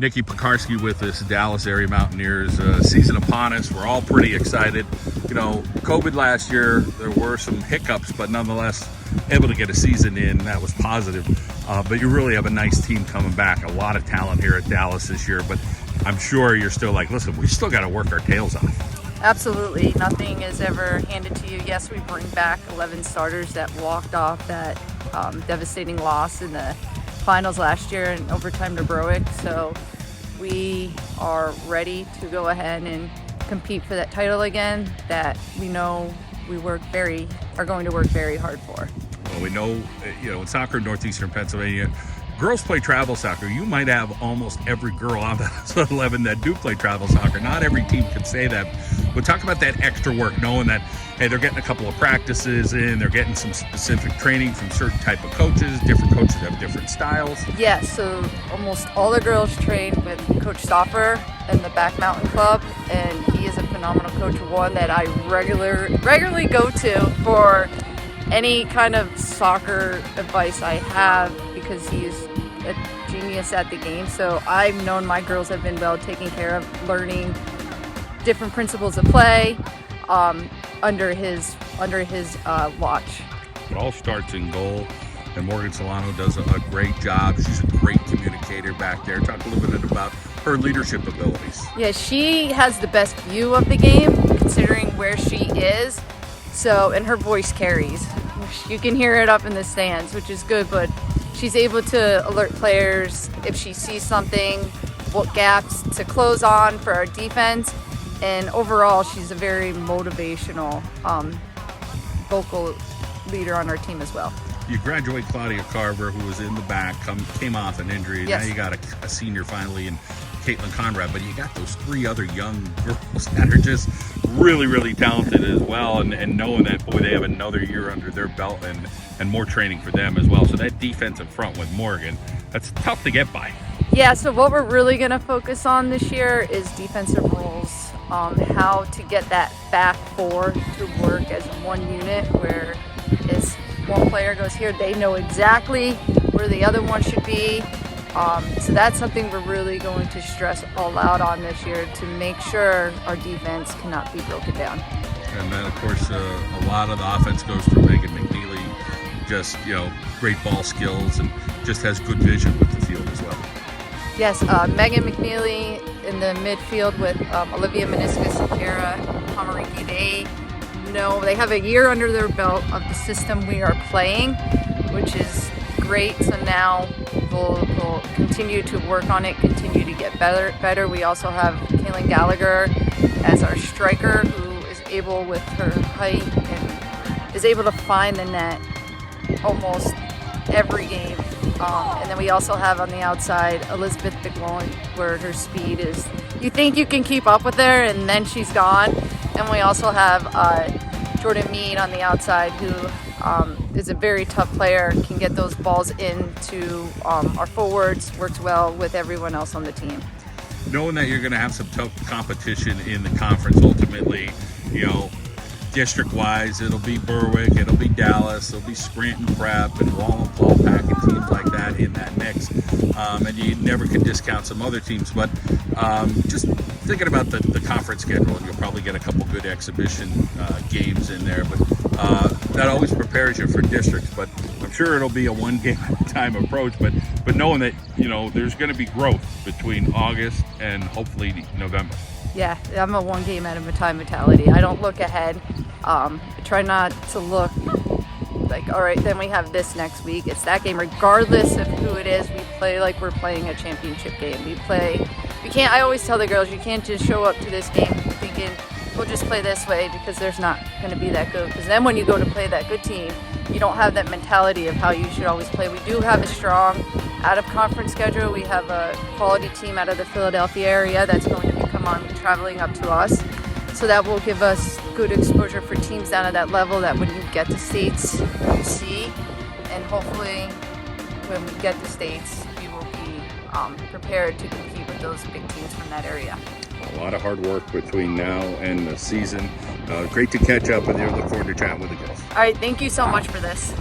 Nikki Pekarski with us, Dallas area Mountaineers. Season upon us. We're all pretty excited. You know, COVID last year, there were some hiccups, but nonetheless, able to get a season in. That was positive. But you really have a nice team coming back. A lot of talent here at Dallas this year, but I'm sure you're still like, listen, we still got to work our tails off. Absolutely. Nothing is ever handed to you. Yes, we bring back 11 starters that walked off that devastating loss in the finals last year in overtime to Berwick. So we are ready to go ahead and compete for that title again that we know we are going to work very hard for. Well, we know, in soccer in northeastern Pennsylvania, girls play travel soccer. You might have almost every girl on that 11 that do play travel soccer. Not every team can say that. But talk about that extra work, knowing that, hey, they're getting a couple of practices in, they're getting some specific training from certain type of coaches. Different coaches have different styles. Yeah, so almost all the girls train with Coach Stoffer in the Back Mountain Club, and he is a phenomenal coach, one that I regularly go to for any kind of soccer advice I have, because he's a genius at the game. So I've known my girls have been well taken care of, learning different principles of play under his watch. It all starts in goal, and Morgan Solano does a great job. She's a great communicator back there. Talk a little bit about her leadership abilities. Yeah, she has the best view of the game considering where she is. So, and her voice carries. You can hear it up in the stands, which is good, but she's able to alert players if she sees something, what gaps to close on for our defense. And overall, she's a very motivational vocal leader on our team as well. You graduate Claudia Carver, who was in the back, came off an injury. Yes. Now you got a senior finally in Caitlin Conrad, but you got those three other young girls that are just really, really talented as well, and knowing that, boy, they have another year under their belt and more training for them as well. So that defensive front with Morgan, that's tough to get by. Yeah, so what we're really going to focus on this year is defensive roles, how to get that back four to work as one unit, where as one player goes here, they know exactly where the other one should be. So that's something we're really going to stress all out on this year, to make sure our defense cannot be broken down. And then, of course, a lot of the offense goes through Megan McNeely. Just, great ball skills and just has good vision with the field as well. Yes, Megan McNeely in the midfield with Olivia Meniscus and Kara Pomeranke. They have a year under their belt of the system we are playing, which is great. So now we'll continue to work on it, continue to get better. We also have Kaylin Gallagher as our striker, who is able, with her height, and is able to find the net almost every game. And then we also have on the outside Elizabeth Biglone, where her speed is, you think you can keep up with her, and then she's gone. And we also have Jordan Mead on the outside, who is a very tough player, can get those balls into our forwards, works well with everyone else on the team. Knowing that you're going to have some tough competition in the conference, ultimately, district-wise, it'll be Berwick, it'll be Dallas, it'll be Scranton Prep and Wallenpauls packing teams like that in that mix. And you never can discount some other teams, but just thinking about the conference schedule, and you'll probably get a couple good exhibition games in there, but that always prepares you for districts. But I'm sure it'll be a one game at a time approach, but knowing that there's going to be growth between August and hopefully November. Yeah, I'm a one game at a time mentality. I don't look ahead. I try not to look like, all right, then we have this next week. It's that game, regardless of who it is. We play like we're playing a championship game. I always tell the girls, you can't just show up to this game thinking, we'll just play this way, because there's not going to be that good. Because then when you go to play that good team, you don't have that mentality of how you should always play. We do have a strong out-of-conference schedule. We have a quality team out of the Philadelphia area that's going to be traveling up to us. So that will give us good exposure for teams down at that level, that when you get to states, you see. And hopefully when we get to states, we will be prepared to compete with those big teams from that area. A lot of hard work between now and the season. Great to catch up with you. Look forward to chatting with the girls. All right, thank you so much for this.